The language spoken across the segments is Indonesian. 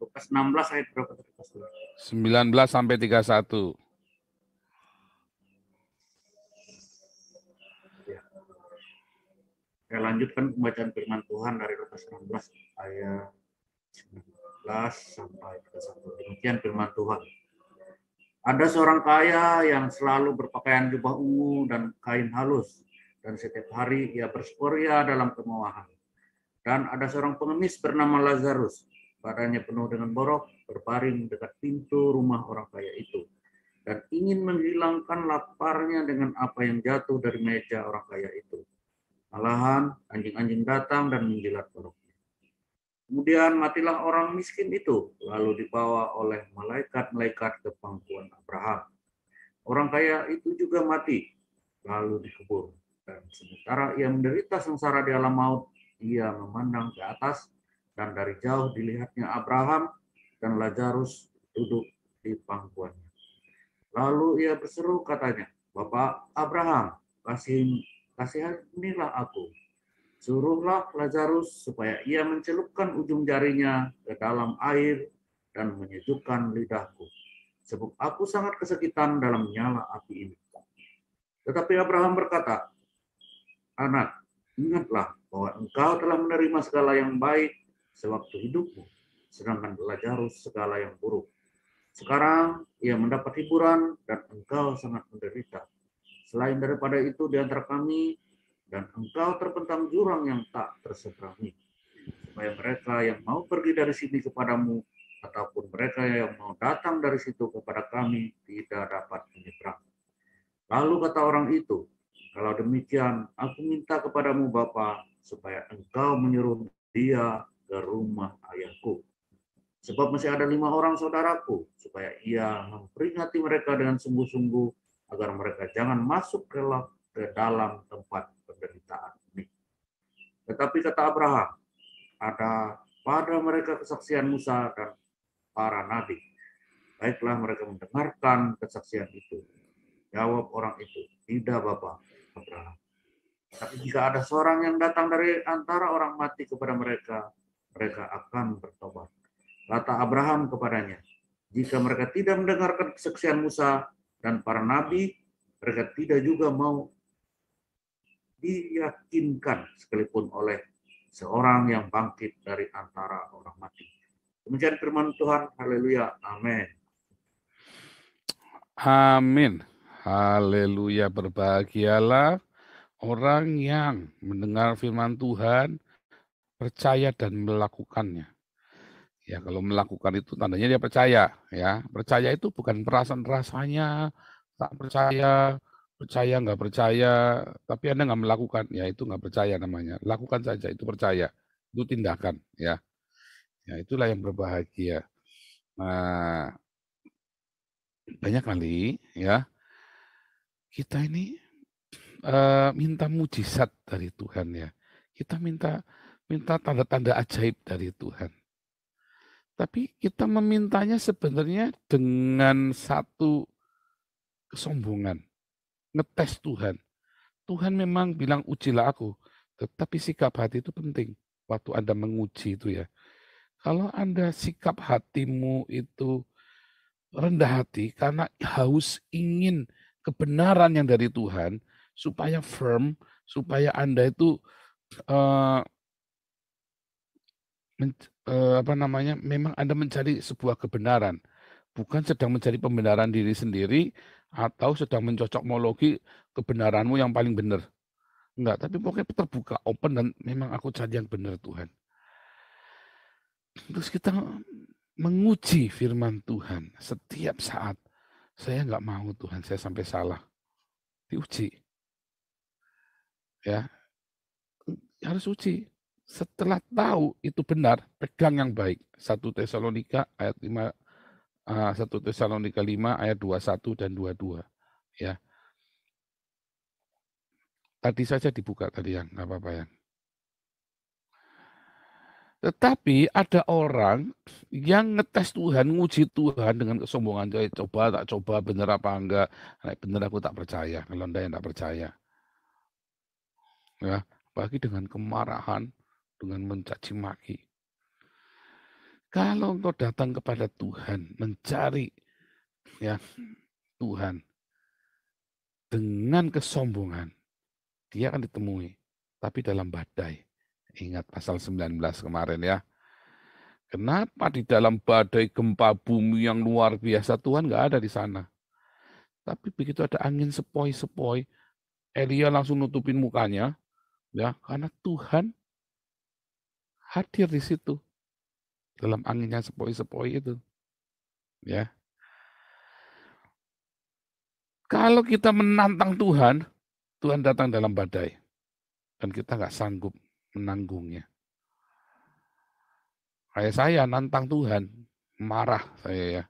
Lukas 16 ayat berapa tadi? 19 sampai 31. Ya. Saya lanjutkan pembacaan firman Tuhan dari Lukas 16 ayat 19 sampai 31. Demikian firman Tuhan. Ada seorang kaya yang selalu berpakaian jubah ungu dan kain halus, dan setiap hari ia bersukaria dalam kemewahan. Dan ada seorang pengemis bernama Lazarus, badannya penuh dengan borok, berbaring dekat pintu rumah orang kaya itu, dan ingin menghilangkan laparnya dengan apa yang jatuh dari meja orang kaya itu. Malahan anjing-anjing datang dan menjilat boroknya. Kemudian matilah orang miskin itu, lalu dibawa oleh malaikat-malaikat ke pangkuan Abraham. Orang kaya itu juga mati, lalu dikubur. Dan sementara ia menderita sengsara di alam maut, ia memandang ke atas, dan dari jauh dilihatnya Abraham dan Lazarus duduk di pangkuannya. Lalu ia berseru katanya, Bapak Abraham, kasihanilah aku. Suruhlah Lazarus supaya ia mencelupkan ujung jarinya ke dalam air dan menyejukkan lidahku. Sebab aku sangat kesakitan dalam nyala api ini. Tetapi Abraham berkata, Anak, ingatlah bahwa engkau telah menerima segala yang baik sewaktu hidupmu, sedangkan Lazarus segala yang buruk. Sekarang ia mendapat hiburan dan engkau sangat menderita. Selain daripada itu di antara kami, dan engkau terpentang jurang yang tak terseberangi, supaya mereka yang mau pergi dari sini kepadamu, ataupun mereka yang mau datang dari situ kepada kami, tidak dapat menyeberang. Lalu kata orang itu, kalau demikian, aku minta kepadamu Bapa, supaya engkau menyuruh dia ke rumah ayahku. Sebab masih ada 5 orang saudaraku, supaya ia memperingati mereka dengan sungguh-sungguh, agar mereka jangan masuk ke dalam tempat penderitaan ini. Tetapi kata Abraham, ada pada mereka kesaksian Musa dan para nabi. Baiklah mereka mendengarkan kesaksian itu. Jawab orang itu, tidak Bapak Abraham. Tapi jika ada seorang yang datang dari antara orang mati kepada mereka, mereka akan bertobat. Kata Abraham kepadanya, jika mereka tidak mendengarkan kesaksian Musa dan para nabi, mereka tidak juga mau diyakinkan sekalipun oleh seorang yang bangkit dari antara orang mati. Demikian firman Tuhan, haleluya, amin. Amin. Haleluya, berbahagialah orang yang mendengar firman Tuhan, percaya dan melakukannya. Ya, kalau melakukan itu tandanya dia percaya, ya. Percaya itu bukan perasaan rasanya, tak percaya, percaya nggak percaya, tapi Anda nggak melakukan, ya itu nggak percaya namanya. Lakukan saja, itu percaya. Itu tindakan, ya. Ya, itulah yang berbahagia. Nah, banyak kali, ya, kita ini minta mujizat dari Tuhan, ya. Kita minta tanda-tanda ajaib dari Tuhan. Tapi kita memintanya sebenarnya dengan satu kesombongan, ngetes Tuhan. Tuhan memang bilang ujilah aku, tetapi sikap hati itu penting waktu Anda menguji itu ya. Kalau Anda sikap hatimu itu rendah hati karena haus ingin kebenaran yang dari Tuhan, supaya firm, supaya Anda itu eh, memang Anda mencari sebuah kebenaran, bukan sedang mencari pembenaran diri sendiri atau sedang mencocokmologi kebenaranmu yang paling benar. Enggak, tapi pokoknya terbuka, open, dan memang aku cari yang benar Tuhan. Terus kita menguji firman Tuhan setiap saat. Saya nggak mau Tuhan, saya sampai salah. Diuji. Ya, harus uji. Setelah tahu itu benar, pegang yang baik. 1 Tesalonika ayat 5, 1 Tesalonika 5 ayat 21 dan 22. Ya. Tadi saja dibuka tadi yang nggak apa-apa ya. Tetapi ada orang yang ngetes Tuhan, nguji Tuhan dengan kesombongan. Coba tak coba bener apa enggak. Nah, bener aku tak percaya. Kalau enggak yang tak percaya. Ya, apalagi dengan kemarahan, dengan mencaci maki. Kalau engkau datang kepada Tuhan, mencari ya Tuhan dengan kesombongan, dia akan ditemui, tapi dalam badai. Ingat pasal 19 kemarin ya. Kenapa di dalam badai gempa bumi yang luar biasa Tuhan nggak ada di sana. Tapi begitu ada angin sepoi-sepoi, Elia langsung nutupin mukanya, ya karena Tuhan hadir di situ dalam angin yang sepoi-sepoi itu. Ya, kalau kita menantang Tuhan, Tuhan datang dalam badai dan kita nggak sanggup menanggungnya. Kayak saya nantang Tuhan, marah saya ya.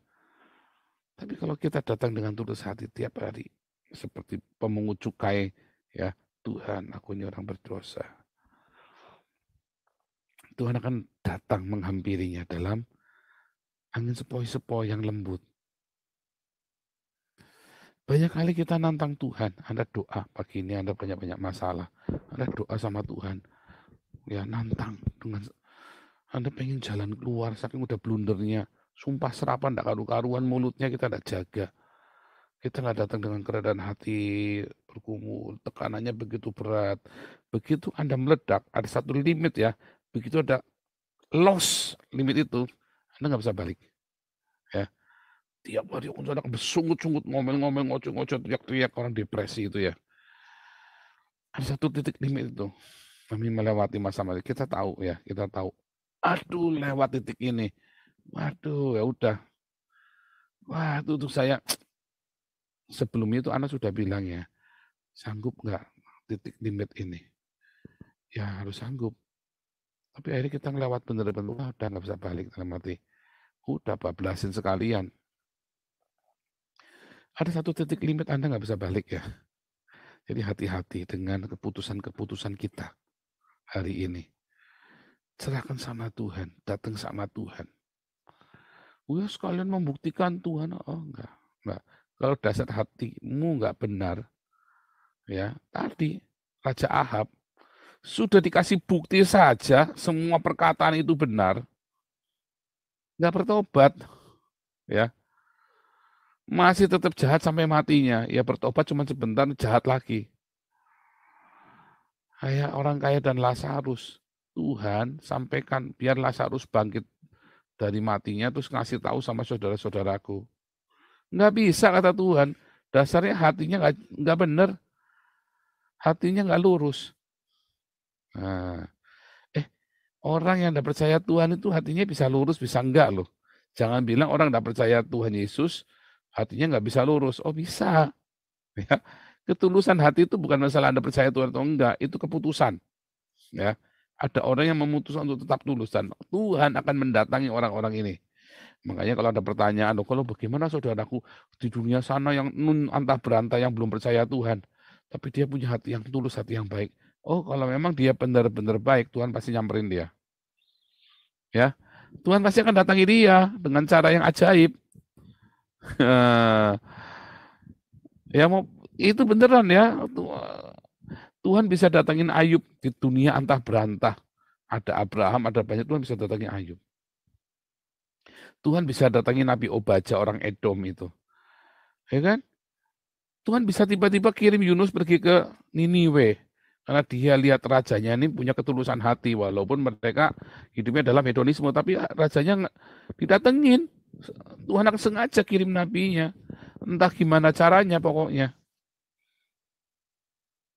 Tapi kalau kita datang dengan tulus hati tiap hari, seperti pemungut cukai, ya Tuhan, aku ini orang berdosa. Tuhan akan datang menghampirinya dalam angin sepoi-sepoi yang lembut. Banyak kali kita nantang Tuhan, Anda doa pagi ini, Anda banyak-banyak masalah, Anda doa sama Tuhan, ya nantang dengan Anda pengen jalan keluar, saking udah blundernya, sumpah serapan tidak karu-karuan, mulutnya kita tidak jaga. Kita nggak datang dengan kerendahan hati, bergumul, tekanannya begitu berat. Begitu Anda meledak, ada satu limit ya, begitu ada loss limit itu, Anda nggak bisa balik. Ya, tiap hari Anda bersungut-sungut, ngomel-ngomel, ngocok-ngocok, teriak-teriak, orang depresi itu ya. Ada satu titik limit itu, kami melewati masa-masa, kita tahu ya, kita tahu. Aduh, lewat titik ini. Waduh, ya udah. Wah, itu untuk saya sebelum itu Anda sudah bilang ya, sanggup nggak titik limit ini? Ya harus sanggup. Tapi akhirnya kita ngelewat bener-bener, wah udah nggak bisa balik dalam arti. Udah bablasin sekalian. Ada satu titik limit Anda nggak bisa balik ya. Jadi hati-hati dengan keputusan-keputusan kita hari ini. Serahkan sama Tuhan, datang sama Tuhan. Ya sekalian membuktikan Tuhan, oh enggak. Kalau dasar hatimu enggak benar, ya tadi Raja Ahab sudah dikasih bukti saja semua perkataan itu benar, enggak bertobat, ya masih tetap jahat sampai matinya. Ya bertobat cuma sebentar, jahat lagi. Kayak orang kaya dan Lazarus, Tuhan sampaikan biar Lazarus bangkit dari matinya, terus ngasih tahu sama saudara-saudaraku. Nggak bisa kata Tuhan, dasarnya hatinya nggak benar, hatinya nggak lurus. Nah, orang yang tidak percaya Tuhan itu hatinya bisa lurus, bisa enggak loh. Jangan bilang orang tidak percaya Tuhan Yesus, hatinya nggak bisa lurus. Oh bisa. Ya. Ketulusan hati itu bukan masalah Anda percaya Tuhan atau enggak, itu keputusan. Ya. Ada orang yang memutuskan untuk tetap tulus dan Tuhan akan mendatangi orang-orang ini. Makanya kalau ada pertanyaan, kalau bagaimana saudaraku di dunia sana yang antah berantah yang belum percaya Tuhan, tapi dia punya hati yang tulus, hati yang baik. Oh, kalau memang dia benar-benar baik, Tuhan pasti nyamperin dia. Ya, Tuhan pasti akan datangi dia dengan cara yang ajaib. Ya mau itu beneran ya. Tuhan bisa datangin Ayub di dunia antah berantah. Ada Abraham, ada banyak, Tuhan bisa datangin Ayub. Tuhan bisa datangin Nabi Obaja, orang Edom itu. Ya kan? Tuhan bisa tiba-tiba kirim Yunus pergi ke Niniwe. Karena dia lihat rajanya ini punya ketulusan hati. Walaupun mereka hidupnya dalam hedonisme. Tapi rajanya didatengin. Tuhan akan sengaja kirim nabinya. Entah gimana caranya pokoknya.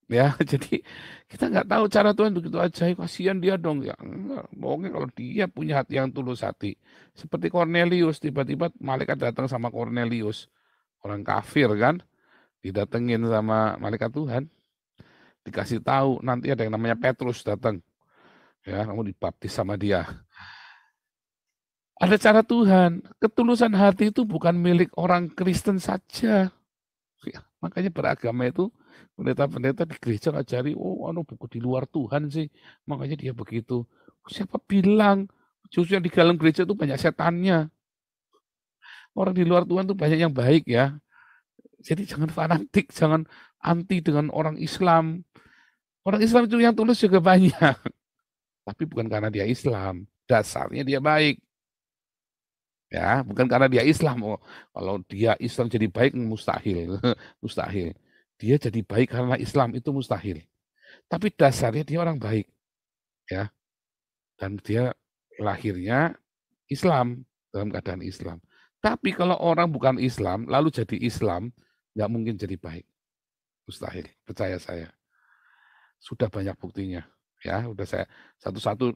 Ya, jadi kita nggak tahu cara Tuhan begitu ajaib, kasihan dia dong. Ya, enggak. Pokoknya kalau dia punya hati yang tulus hati. Seperti Cornelius, tiba-tiba malaikat datang sama Cornelius. Orang kafir kan, didatengin sama malaikat Tuhan. Dikasih tahu, nanti ada yang namanya Petrus datang. Ya, kamu dibaptis sama dia. Ada cara Tuhan. Ketulusan hati itu bukan milik orang Kristen saja. Ya, makanya beragama itu pendeta-pendeta di gereja ngajari, buku di luar Tuhan sih, makanya dia begitu. Siapa bilang justru yang di dalam gereja itu banyak setannya. Orang di luar Tuhan itu banyak yang baik ya. Jadi jangan fanatik, jangan anti dengan orang Islam. Orang Islam itu yang tulus juga banyak. Tapi bukan karena dia Islam, dasarnya dia baik. Ya, bukan karena dia Islam. Oh, kalau dia Islam jadi baik mustahil, mustahil. Dia jadi baik karena Islam itu mustahil. Tapi dasarnya dia orang baik, ya. Dan dia lahirnya Islam, dalam keadaan Islam. Tapi kalau orang bukan Islam lalu jadi Islam, nggak mungkin jadi baik, mustahil. Percaya saya. Sudah banyak buktinya, ya. Udah saya satu-satu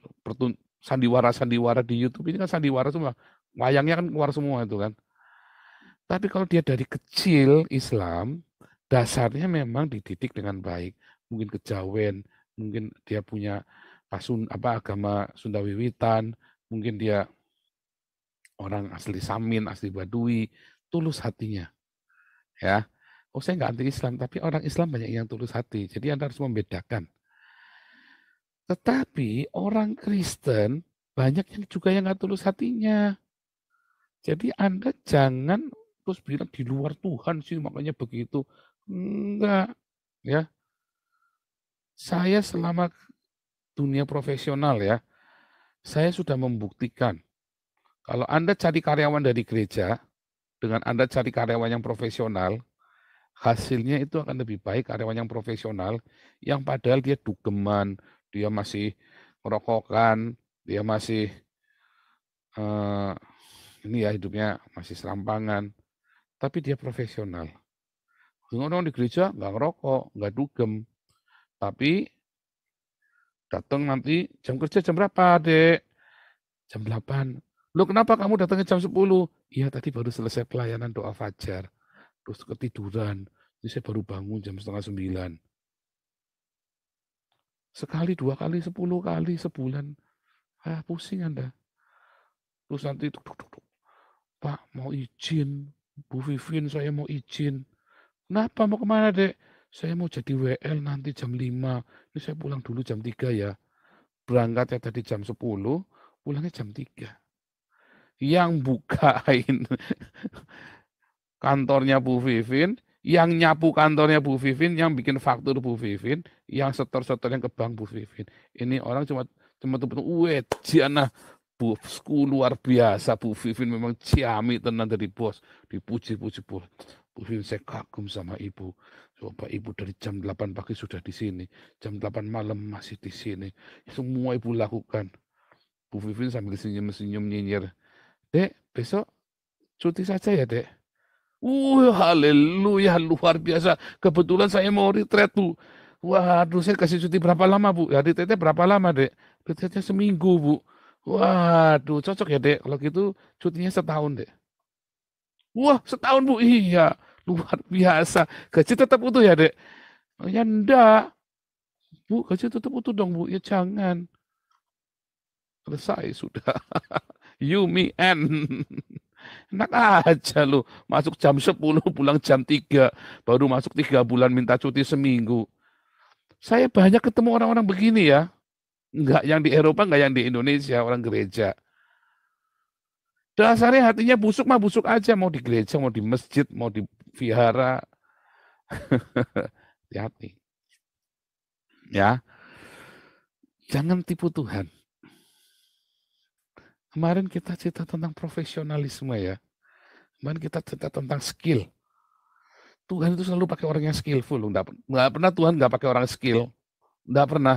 sandiwara-sandiwara di YouTube ini kan sandiwara semua. Wayangnya kan keluar semua itu kan. Tapi kalau dia dari kecil Islam, dasarnya memang dididik dengan baik. Mungkin kejawen, mungkin dia punya agama Sunda Wiwitan, mungkin dia orang asli Samin, asli Baduy, tulus hatinya. Ya, oh saya nggak anti Islam, tapi orang Islam banyak yang tulus hati. Jadi Anda harus membedakan. Tetapi orang Kristen banyak yang juga yang nggak tulus hatinya. Jadi Anda jangan terus bilang di luar Tuhan sih makanya begitu. Enggak, ya. Saya selama dunia profesional ya, saya sudah membuktikan kalau Anda cari karyawan dari gereja dengan Anda cari karyawan yang profesional, hasilnya itu akan lebih baik karyawan yang profesional yang padahal dia dugeman, dia masih merokokkan, dia masih ini ya hidupnya masih serampangan, tapi dia profesional. Orang di gereja nggak ngerokok, nggak dugem, tapi datang nanti jam kerja jam berapa, Dek? Jam 8. Loh kenapa kamu datangnya jam 10? Iya tadi baru selesai pelayanan doa fajar, terus ketiduran, jadi saya baru bangun jam 8:30. Sekali, 2 kali, 10 kali sebulan. Pusing Anda. Terus nanti Pak mau izin, Bu Vivin saya mau izin. Kenapa mau kemana Dek? Saya mau jadi WL nanti jam 5. Ini saya pulang dulu jam 3 ya. Berangkatnya tadi jam 10, pulangnya jam 3. Yang bukain kantornya Bu Vivin, yang nyapu kantornya Bu Vivin, yang bikin faktur Bu Vivin, yang setor-setor yang ke bank Bu Vivin. Ini orang cuma tuh Jiana bosku luar biasa Bu Vivin memang ciamik tenan dari bos, dipuji-puji Bu Vivin saya kagum sama Ibu. Coba Ibu dari jam 8 pagi sudah di sini, jam 8 malam masih di sini. Semua Ibu lakukan. Bu Vivin sambil senyum-senyum nyinyir. Dek, besok cuti saja ya, Dek. Haleluya, luar biasa. Kebetulan saya mau retreat, Bu. Waduh, saya kasih cuti berapa lama, Bu? Ya, retreatnya berapa lama, Dek? Retreatnya seminggu, Bu. Waduh, cocok ya, Dek. Kalau gitu cutinya setahun, Dek. Wah, setahun, Bu. Iya, luar biasa. Gaji tetap utuh ya, Dek? Ya, enggak. Bu, gaji tetap utuh dong, Bu. Ya, jangan. Selesai sudah. You, me, and. Enak aja lu, masuk jam 10, pulang jam 3, baru masuk 3 bulan minta cuti seminggu. Saya banyak ketemu orang-orang begini ya, enggak yang di Eropa, enggak yang di Indonesia, orang gereja. Dasarnya hatinya busuk mah busuk aja, mau di gereja, mau di masjid, mau di vihara. Hati-hati. Ya, jangan tipu Tuhan. Kemarin kita cerita tentang profesionalisme ya. Kemarin kita cerita tentang skill. Tuhan itu selalu pakai orang yang skillful. Nggak pernah Tuhan nggak pakai orang skill. Nggak pernah.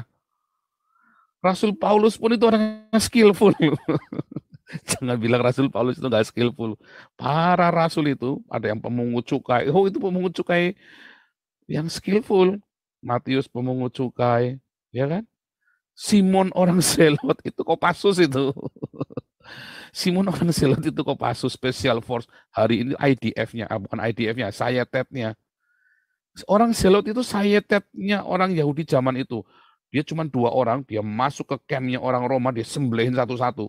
Rasul Paulus pun itu orang yang skillful. Jangan bilang Rasul Paulus itu nggak skillful. Para rasul itu, ada yang pemungut cukai. Oh itu pemungut cukai yang skillful. Matius pemungut cukai. Ya kan? Simon orang Selot itu Kopassus itu. Simon orang Selot itu Kopassus Special Force. Hari ini IDF-nya, bukan IDF-nya, Sayetet-nya. Orang Selot itu Sayetet-nya orang Yahudi zaman itu. Dia cuma 2 orang, dia masuk ke campnya orang Roma, dia sembelihin satu-satu.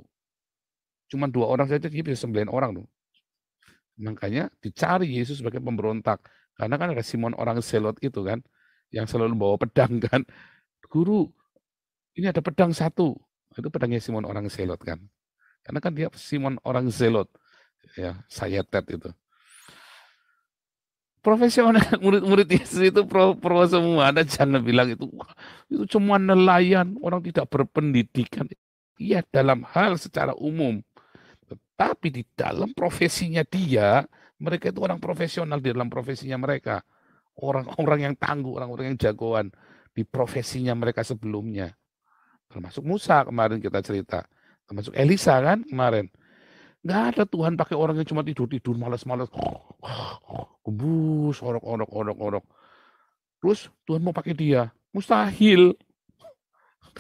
Cuma 2 orang saja, dia bisa sembelihin orang tuh. Makanya dicari Yesus sebagai pemberontak. Karena kan ada Simon orang Selot itu kan, yang selalu bawa pedang kan. Guru, ini ada pedang 1. Itu pedangnya Simon orang Selot kan. Karena kan dia Simon orang Zelot, ya Sayetet itu. Profesional murid-murid Yesus itu pro semua. Anda jangan bilang itu cuma nelayan, orang tidak berpendidikan. Iya dalam hal secara umum. Tapi di dalam profesinya dia, mereka itu orang profesional di dalam profesinya mereka. Orang-orang yang tangguh, orang-orang yang jagoan di profesinya mereka sebelumnya. Termasuk Musa kemarin kita cerita. Termasuk Elisa kan kemarin. Nggak ada Tuhan pakai orang yang cuma tidur-tidur, malas-malas. Gembus, orok. Terus Tuhan mau pakai dia. Mustahil.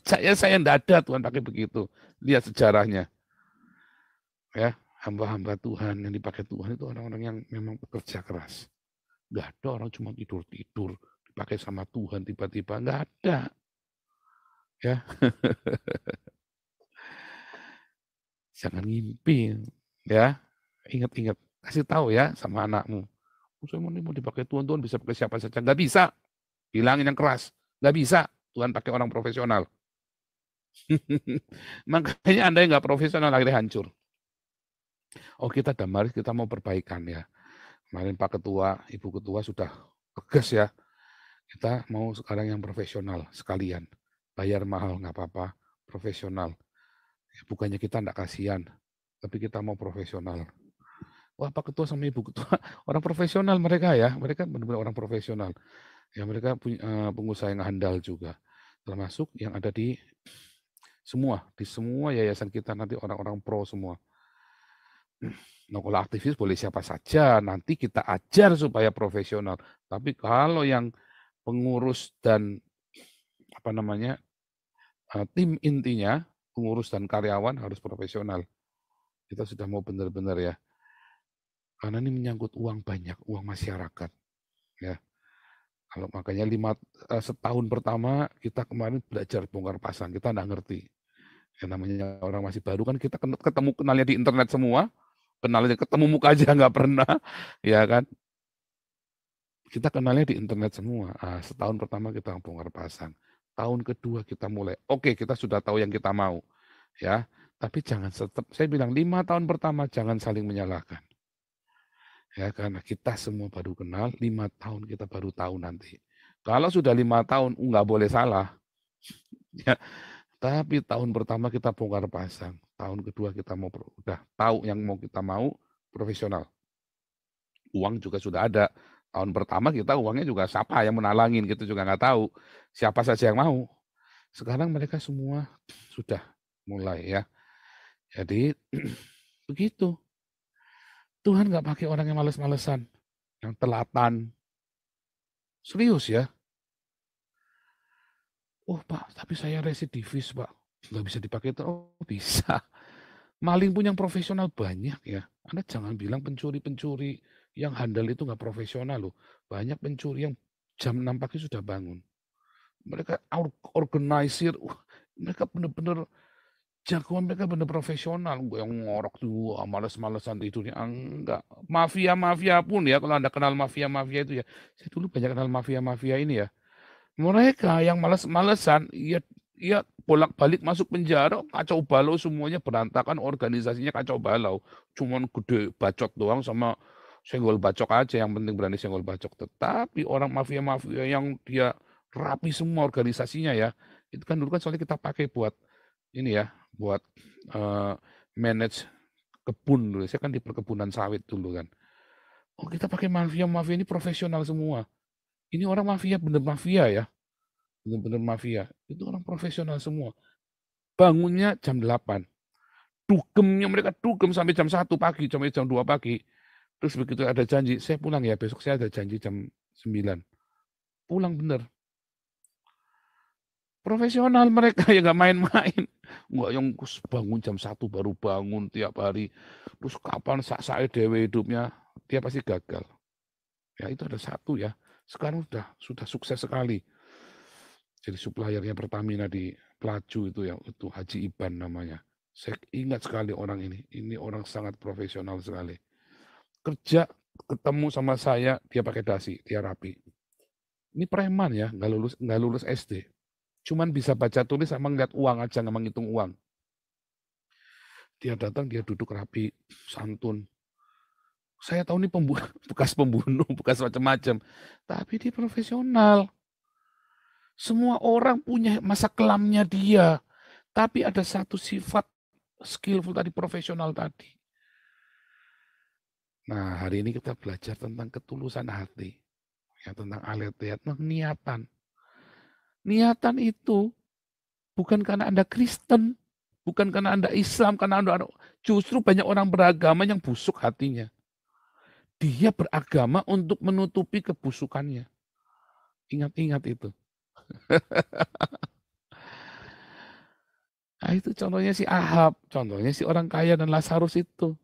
Saya nggak ada Tuhan pakai begitu. Lihat sejarahnya. Ya, hamba-hamba Tuhan yang dipakai Tuhan itu orang-orang yang memang bekerja keras. Nggak ada orang cuma tidur-tidur dipakai sama Tuhan tiba-tiba, nggak ada. Ya, jangan ngimpi. Ya, ingat-ingat, kasih tahu ya sama anakmu. Saya mau dipakai Tuhan, Tuhan bisa pakai siapa saja. Nggak bisa. Bilangin yang keras. Nggak bisa. Tuhan pakai orang profesional. Makanya Anda yang nggak profesional akhirnya hancur. Oh, kita damaris, kita mau perbaikan ya. Kemarin Pak Ketua, Ibu Ketua sudah tegas ya. Kita mau sekarang yang profesional sekalian. Bayar mahal nggak apa-apa, profesional. Bukannya kita nggak kasihan, tapi kita mau profesional. Wah, Pak Ketua sama Ibu Ketua orang profesional mereka ya. Mereka benar-benar orang profesional. Ya, mereka punya pengusaha yang handal juga. Termasuk yang ada di semua yayasan kita nanti orang-orang pro semua. Nah, kalau aktivis boleh siapa saja, nanti kita ajar supaya profesional. Tapi kalau yang pengurus dan tim intinya, pengurus dan karyawan harus profesional. Kita sudah mau benar-benar ya. Karena ini menyangkut uang banyak, uang masyarakat. Ya. Kalau makanya setahun pertama kita kemarin belajar bongkar pasang, kita nggak ngerti. Yang namanya orang masih baru kan kita kenalnya di internet semua, kenalnya ketemu muka aja nggak pernah, ya kan? Kita kenalnya di internet semua. Setahun pertama kita bongkar pasang. Tahun kedua kita mulai, oke kita sudah tahu yang kita mau, ya. Tapi jangan saya bilang 5 tahun pertama jangan saling menyalahkan. Ya, karena kita semua baru kenal, 5 tahun kita baru tahu nanti. Kalau sudah 5 tahun, nggak boleh salah. Ya, tapi tahun pertama kita bongkar pasang, tahun kedua kita udah tahu yang mau kita mau, profesional. Uang juga sudah ada. Tahun pertama kita uangnya juga siapa yang menalangin, gitu juga nggak tahu. Siapa saja yang mau. Sekarang mereka semua sudah mulai ya. Jadi begitu. Tuhan nggak pakai orang yang males-malesan, yang telatan. Serius ya. Oh Pak, tapi saya residivis Pak. Nggak bisa dipakai itu. Oh bisa. Maling pun yang profesional banyak ya. Anda jangan bilang pencuri-pencuri yang handal itu nggak profesional loh. Banyak pencuri yang jam 6 pagi sudah bangun. Mereka organisir, mereka benar-benar jagoan, mereka benar profesional. Yang ngorok tuh, males-malesan tidurnya. Enggak. Mafia-mafia pun ya, kalau Anda kenal mafia-mafia itu ya. Saya dulu banyak kenal mafia-mafia ini ya. Mereka yang males-malesan, ya bolak-balik masuk penjara, kacau balau semuanya berantakan, organisasinya kacau balau. Cuman gede bacot doang sama senggol bacok aja, yang penting berani senggol bacok. Tetapi orang mafia-mafia yang dia rapi semua organisasinya ya, itu kan dulu kan soalnya kita pakai buat ini ya, buat manage kebun dulu. Saya kan di perkebunan sawit dulu kan. Oh kita pakai mafia-mafia ini profesional semua. Ini orang mafia, bener mafia ya. Bener-bener mafia. Itu orang profesional semua. Bangunnya jam 8. Dugemnya mereka dugem sampai jam 1 pagi, sampai jam 2 pagi. Terus begitu ada janji, saya pulang ya, besok saya ada janji jam 9. Pulang bener. Profesional mereka ya nggak main-main. Nggak yang bangun jam 1 baru bangun tiap hari. Terus kapan saya dewe hidupnya, dia pasti gagal. Ya itu ada satu ya. Sekarang sudah sukses sekali. Jadi suppliernya Pertamina di Pelaju itu ya, itu Haji Iban namanya. Saya ingat sekali orang ini. Ini orang sangat profesional sekali. Kerja ketemu sama saya, dia pakai dasi, dia rapi. Ini preman ya, nggak lulus SD. Cuman bisa baca tulis sama ngeliat uang aja, nggak menghitung uang. Dia datang, dia duduk rapi, santun. Saya tahu ini bekas pembunuh, bekas macam-macam. Tapi dia profesional. Semua orang punya masa kelamnya dia. Tapi ada satu sifat skillful tadi, profesional tadi. Nah, hari ini kita belajar tentang ketulusan hati, ya, tentang aletheia, tentang niatan. Niatan itu bukan karena Anda Kristen, bukan karena Anda Islam, karena Anda justru banyak orang beragama yang busuk hatinya. Dia beragama untuk menutupi kebusukannya. Ingat-ingat itu. Nah, itu contohnya si Ahab, contohnya si orang kaya dan Lazarus itu.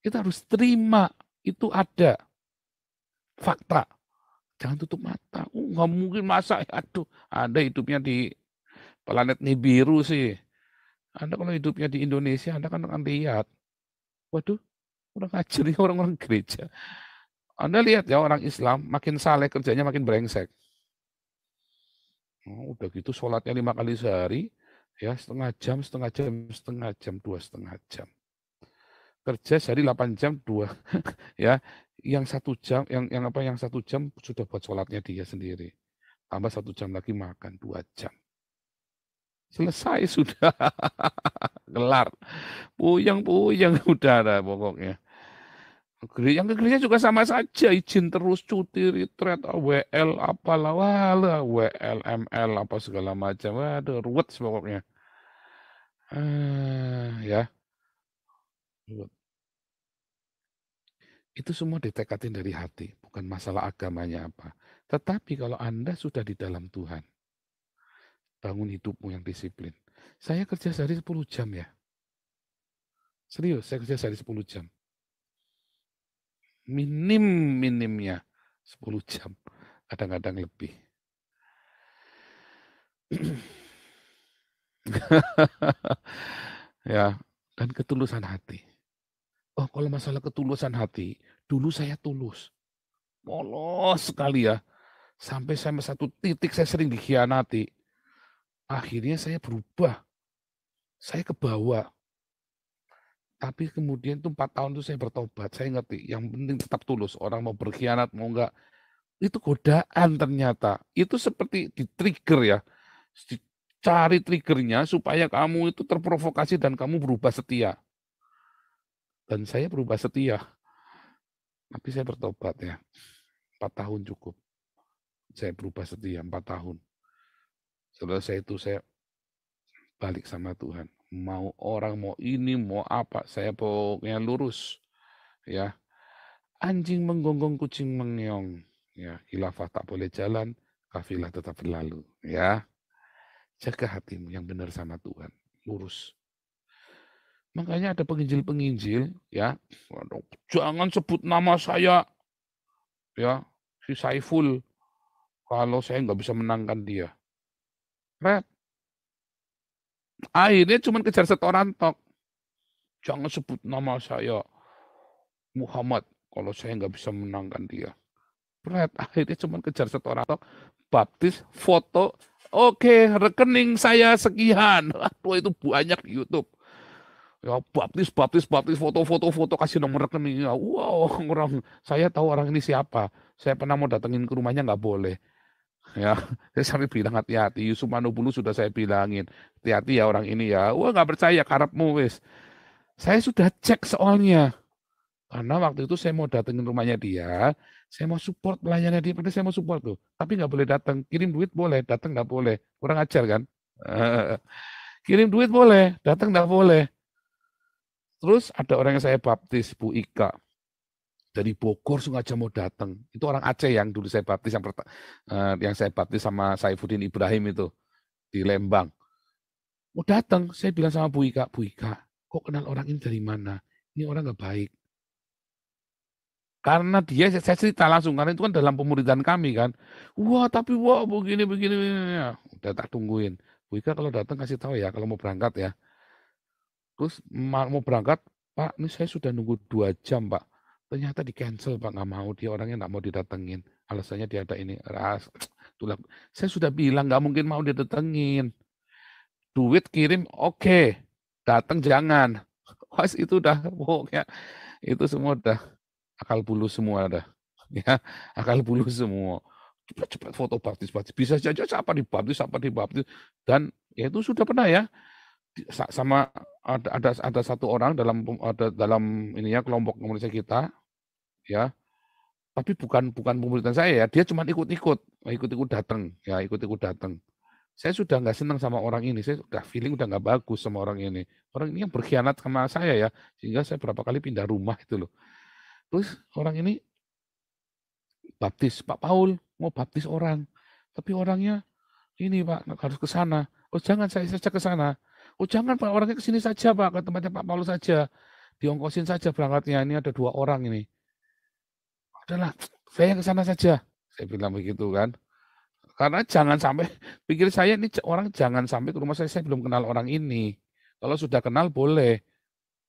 Kita harus terima, itu ada fakta. Jangan tutup mata. Nggak mungkin masa, aduh, Anda hidupnya di planet Nibiru sih. Anda kalau hidupnya di Indonesia, Anda kan akan lihat. Waduh, orang ajar ya orang-orang gereja. Anda lihat ya orang Islam, makin saleh kerjanya makin brengsek. Oh, udah gitu sholatnya 5 kali sehari, ya setengah jam, 2,5 jam. Kerja sehari 8 jam, 2 ya. Yang 1 jam, yang 1 jam sudah buat sholatnya dia sendiri. Tambah 1 jam lagi makan, 2 jam. Selesai sudah. Gelar. Puyeng-puyeng udah ada pokoknya. Yang ke gereja juga sama saja, izin terus, cuti, retret, WL, apalah, walah, WL, ML, apa segala macam, waduh, ruwet pokoknya. Ya, ruwet. Itu semua ditekatin dari hati, bukan masalah agamanya apa. Tetapi kalau Anda sudah di dalam Tuhan, bangun hidupmu yang disiplin. Saya kerja sehari 10 jam ya. Serius, saya kerja sehari 10 jam. Minimnya 10 jam. Kadang-kadang lebih. Ya, dan ketulusan hati. Oh, kalau masalah ketulusan hati, dulu saya tulus. Polos sekali ya. Sampai satu titik saya sering dikhianati. Akhirnya saya berubah. Saya kebawa. Tapi kemudian itu 4 tahun itu saya bertobat. Saya ngerti, yang penting tetap tulus. Orang mau berkhianat, mau enggak. Itu godaan ternyata. Itu seperti di-trigger ya. Cari triggernya supaya kamu itu terprovokasi dan kamu berubah setia. Dan saya berubah setia. Tapi saya bertobat ya. 4 tahun cukup. Saya berubah setia 4 tahun. Selesai itu saya balik sama Tuhan. Mau orang, mau ini, mau apa, saya pokoknya lurus. Ya, anjing menggonggong, kucing mengeong. Ya, khilafah tak boleh jalan, kafilah tetap berlalu. Ya, jaga hatimu yang benar sama Tuhan, lurus. Makanya ada penginjil-penginjil, ya, jangan sebut nama saya, ya, si Saiful, kalau saya nggak bisa menangkan dia. Red. Akhirnya cuma kejar setoran tok. Jangan sebut nama saya Muhammad kalau saya nggak bisa menangkan dia. Berat, akhirnya cuma kejar setoran tok, baptis, foto, oke, rekening saya sekian. Aduh, itu banyak di YouTube. Ya, baptis, foto, kasih nomor rekeningnya. Wow, orang saya tahu orang ini siapa. Saya pernah mau datengin ke rumahnya nggak boleh. Ya, saya sampai bilang hati-hati. Yusuf Manubulu sudah saya bilangin, hati-hati ya orang ini ya. Wah, nggak percaya, karepmu wis. Saya sudah cek soalnya. Karena waktu itu saya mau datengin rumahnya dia, saya mau support pelayanannya dia, padahal saya mau support tuh. Tapi nggak boleh datang. Kirim duit boleh, datang nggak boleh. Kurang ajar kan? Kirim duit boleh, datang nggak boleh. Terus ada orang yang saya baptis, Bu Ika. Dari Bogor sengaja mau datang. Itu orang Aceh yang dulu saya baptis, yang saya baptis sama Saifuddin Ibrahim itu di Lembang. Mau datang, saya bilang sama Bu Ika, kok kenal orang ini dari mana? Ini orang nggak baik. Karena dia, saya cerita langsung, karena itu kan dalam pemuridan kami kan. Wah, tapi wah begini. Ya, udah tak tungguin. Bu Ika kalau datang kasih tahu ya, kalau mau berangkat ya. Terus mau berangkat, Pak, ini saya sudah nunggu 2 jam, Pak. Ternyata di cancel, Pak, nggak mau. Dia orangnya nggak mau didatengin. Alasannya dia ada ini. Itulah. Saya sudah bilang nggak mungkin mau didatengin. Duit kirim, oke. Datang jangan. Wah, itu udah, pokoknya itu semua udah akal bulu semua dah. Ya, akal bulu semua. Cepat-cepat foto baptis. Bisa saja siapa dibaptis. Dan ya itu sudah pernah ya. sama ada satu orang dalam ininya kelompok komunitas kita, ya. Tapi bukan pemuritan saya ya, dia cuma ikut-ikut datang, ya ikut-ikut datang. Saya sudah nggak senang sama orang ini, saya udah feeling udah nggak bagus sama orang ini. Orang ini yang berkhianat sama saya ya, sehingga saya berapa kali pindah rumah itu loh. Terus orang ini baptis, Pak Paul mau baptis orang, tapi orangnya ini Pak harus ke sana. Oh jangan, saya saja ke sana. Oh jangan Pak, orangnya ke sini saja Pak, ke tempatnya Pak Paulus saja. Diongkosin saja berangkatnya, ini ada 2 orang ini. Udahlah, saya ke sana saja. Saya bilang begitu kan. Karena jangan sampai, pikir saya ini orang jangan sampai ke rumah saya belum kenal orang ini. Kalau sudah kenal boleh.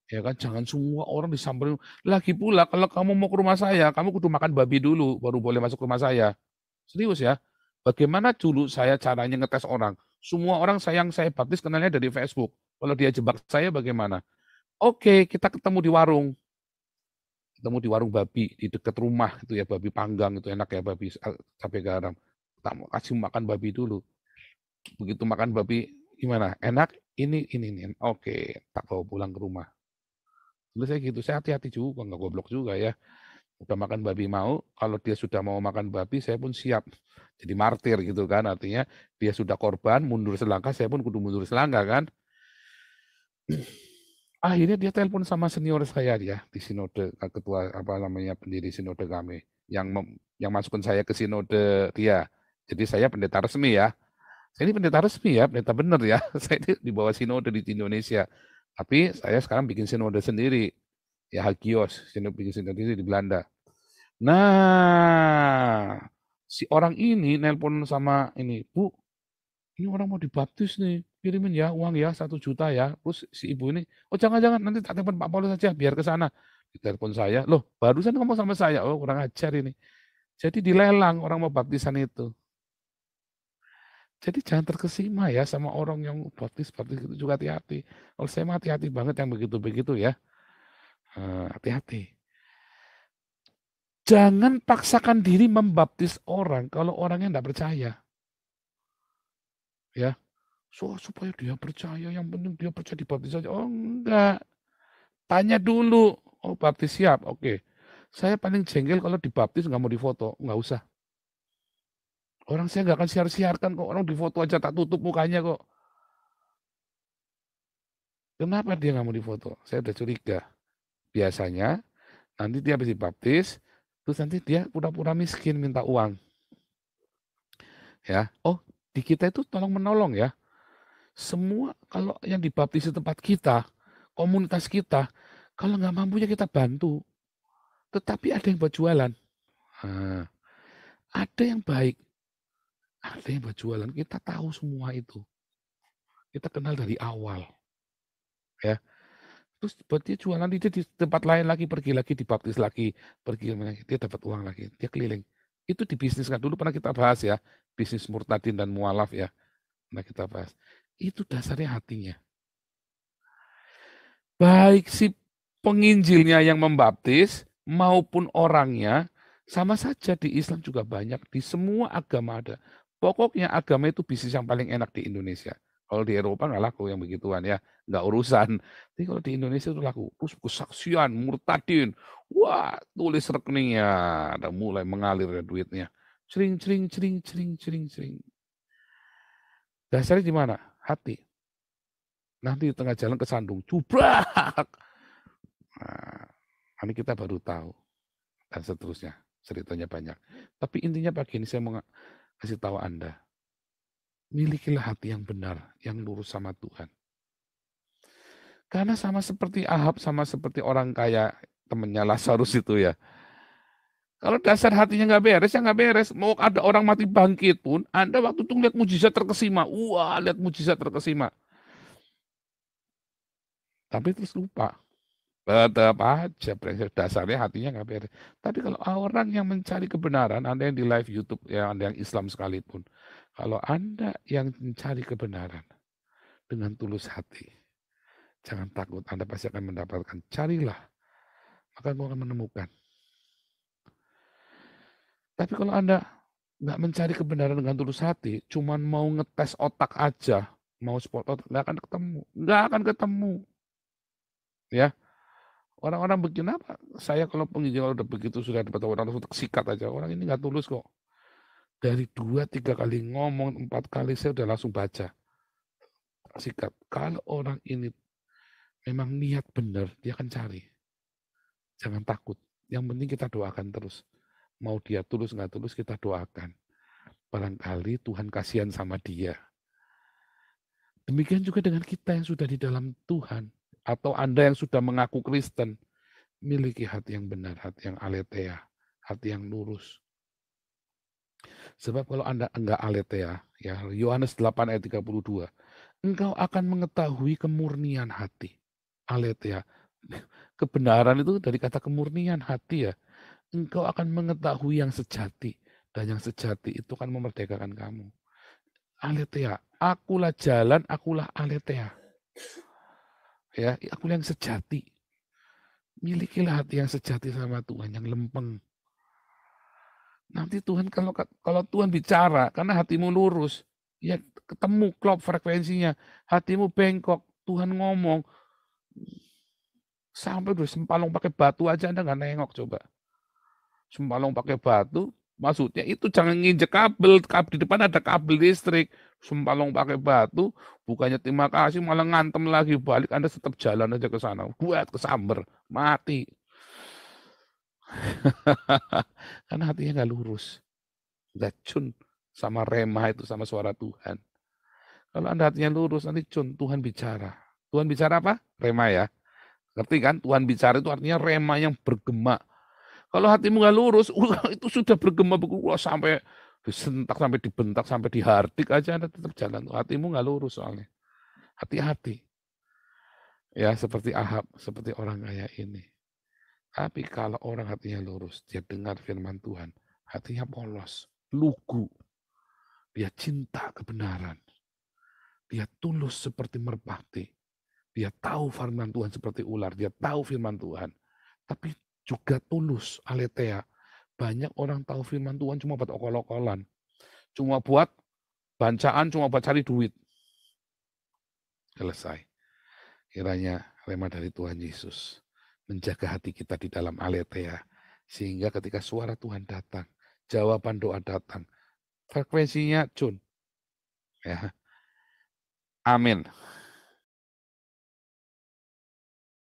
Ya kan, jangan semua orang disamperin. Lagi pula kalau kamu mau ke rumah saya, kamu kudu makan babi dulu, baru boleh masuk ke rumah saya. Serius ya. Bagaimana dulu saya caranya ngetes orang? Semua orang saya baptis kenalnya dari Facebook. Kalau dia jebak saya bagaimana? Oke, kita ketemu di warung. Ketemu di warung babi di dekat rumah itu ya, babi panggang itu enak ya, babi cabai garam. Kita mau kasih makan babi dulu. Begitu makan babi gimana? Enak? Ini. Oke, tak bawa pulang ke rumah. Dulu saya gitu, saya hati-hati juga, nggak goblok juga ya. Udah makan babi mau, kalau dia sudah mau makan babi, saya pun siap. Jadi martir gitu kan, artinya dia sudah korban, mundur selangkah, saya pun kudu mundur selangkah kan. Akhirnya dia telepon sama senior saya dia di sinode, ketua pendiri sinode kami yang masukkan saya ke sinode dia. Jadi saya pendeta resmi ya. Saya ini pendeta resmi ya, pendeta benar ya. Saya di bawah sinode di Indonesia. Tapi saya sekarang bikin sinode sendiri. Ya Hagios, bikin sinode sendiri di Belanda. Nah, si orang ini nelpon sama ini, Bu, ini orang mau dibaptis nih, kirimin ya uang ya 1 juta ya. Terus si ibu ini, oh jangan nanti tak telepon Pak Paulus saja biar ke sana. Ditelepon saya, loh barusan ngomong sama saya, oh kurang ajar ini. Jadi dilelang orang mau baptisan itu. Jadi jangan terkesima ya sama orang yang baptis itu juga hati-hati. Kalau saya mah hati-hati banget yang begitu-begitu ya. Hati-hati. Jangan paksakan diri membaptis orang kalau orangnya enggak percaya. Ya. Supaya dia percaya, yang penting dia percaya dibaptis saja. Oh enggak. Tanya dulu. Oh baptis siap, oke. Saya paling jengkel kalau dibaptis nggak mau difoto, nggak usah. Orang saya nggak akan siar-siarkan kok, orang difoto aja tak tutup mukanya kok. Kenapa dia nggak mau difoto? Saya udah curiga. Biasanya nanti dia habis dibaptis, terus nanti dia pura-pura miskin minta uang. Ya, oh di kita itu tolong menolong ya. Semua kalau yang dibaptis di tempat kita, komunitas kita, kalau nggak mampu ya kita bantu. Tetapi ada yang buat jualan. Nah, ada yang baik, ada yang buat jualan. Kita tahu semua itu. Kita kenal dari awal. Ya. Terus buat dia jualan dia di tempat lain lagi, pergi lagi dibaptis lagi, pergi lagi, dia dapat uang lagi, dia keliling. Itu dibisniskan dulu pernah kita bahas ya, bisnis murtadin dan mualaf ya. Pernah kita bahas. Itu dasarnya hatinya. Baik si penginjilnya yang membaptis maupun orangnya sama saja, di Islam juga banyak, di semua agama ada. Pokoknya agama itu bisnis yang paling enak di Indonesia. Kalau di Eropa nggak laku yang begituan ya, nggak urusan. Tapi kalau di Indonesia itu laku. Terus kesaksian, murtadin, wah tulis rekeningnya, ada mulai mengalir ya duitnya. Cering. Dasarnya di mana? Hati. Nanti di tengah jalan kesandung, jubrak. Nah, nanti kita baru tahu dan seterusnya, ceritanya banyak. Tapi intinya pagi ini saya mau kasih tahu Anda, milikilah hati yang benar, yang lurus sama Tuhan. Karena sama seperti Ahab, sama seperti orang kaya temannya Lazarus itu ya. Kalau dasar hatinya nggak beres, ya nggak beres. Mau ada orang mati bangkit pun, Anda waktu itu lihat mujizat terkesima. Wah, lihat mujizat terkesima. Tapi terus lupa. Tetap aja, dasarnya hatinya nggak beres. Tapi kalau orang yang mencari kebenaran, Anda yang di live YouTube, ya Anda yang Islam sekalipun, kalau Anda yang mencari kebenaran dengan tulus hati, jangan takut, Anda pasti akan mendapatkan. Carilah, maka Anda akan menemukan. Tapi kalau Anda nggak mencari kebenaran dengan tulus hati, cuman mau ngetes otak aja, Mau spot out nggak akan ketemu, ya. Orang-orang begini apa, saya kalau penginjil udah begitu sudah dapat orang langsung sikat aja, orang ini nggak tulus kok. Dari 2, 3 kali ngomong, 4 kali saya udah langsung baca, sikat. Kalau orang ini memang niat benar, dia akan cari. Jangan takut, yang penting kita doakan terus. Mau dia tulus nggak tulus kita doakan. Barangkali Tuhan kasihan sama dia. Demikian juga dengan kita yang sudah di dalam Tuhan, atau Anda yang sudah mengaku Kristen, miliki hati yang benar, hati yang aletheia, hati yang lurus. Sebab kalau Anda enggak aletheia, ya Yohanes 8 ayat 32, engkau akan mengetahui kemurnian hati. Aletheia. Kebenaran itu dari kata kemurnian hati ya. Engkau akan mengetahui yang sejati. Dan yang sejati itu kan memerdekakan kamu. Aletheia. Akulah jalan, akulah aletheia. Ya, akulah yang sejati. Milikilah hati yang sejati sama Tuhan, yang lempeng. Nanti Tuhan kalau Tuhan bicara, karena hatimu lurus, ya ketemu klop frekuensinya. Hatimu bengkok, Tuhan ngomong, sampai udah sempalong pakai batu aja Anda nggak nengok coba. Sempalong pakai batu, maksudnya itu jangan nginjek kabel di depan ada kabel listrik. Sempalong pakai batu, bukannya terima kasih malah ngantem lagi balik, Anda tetap jalan aja ke sana. Buat kesamber, mati. Karena hatinya nggak lurus. Nggak cun sama rema itu, sama suara Tuhan. Kalau Anda hatinya lurus, nanti cun, Tuhan bicara. Tuhan bicara apa? Rema ya. Ngerti kan? Tuhan bicara itu artinya rema yang bergema. Kalau hatimu nggak lurus, itu sudah bergema sampai disentak, sampai dibentak, sampai dihardik aja Anda tetap jalan. Hatimu nggak lurus soalnya. Hati-hati. Ya, seperti Ahab, seperti orang kaya ini. Tapi kalau orang hatinya lurus, dia dengar firman Tuhan, hatinya polos, lugu. Dia cinta kebenaran. Dia tulus seperti merpati. Dia tahu firman Tuhan seperti ular. Dia tahu firman Tuhan. Tapi juga tulus, aletheia. Banyak orang tahu firman Tuhan cuma buat okol-okolan. Cuma buat bacaan, cuma buat cari duit. Selesai. Kiranya rema dari Tuhan Yesus menjaga hati kita di dalam aletheia. Sehingga ketika suara Tuhan datang, jawaban doa datang, frekuensinya cun. Ya. Amin.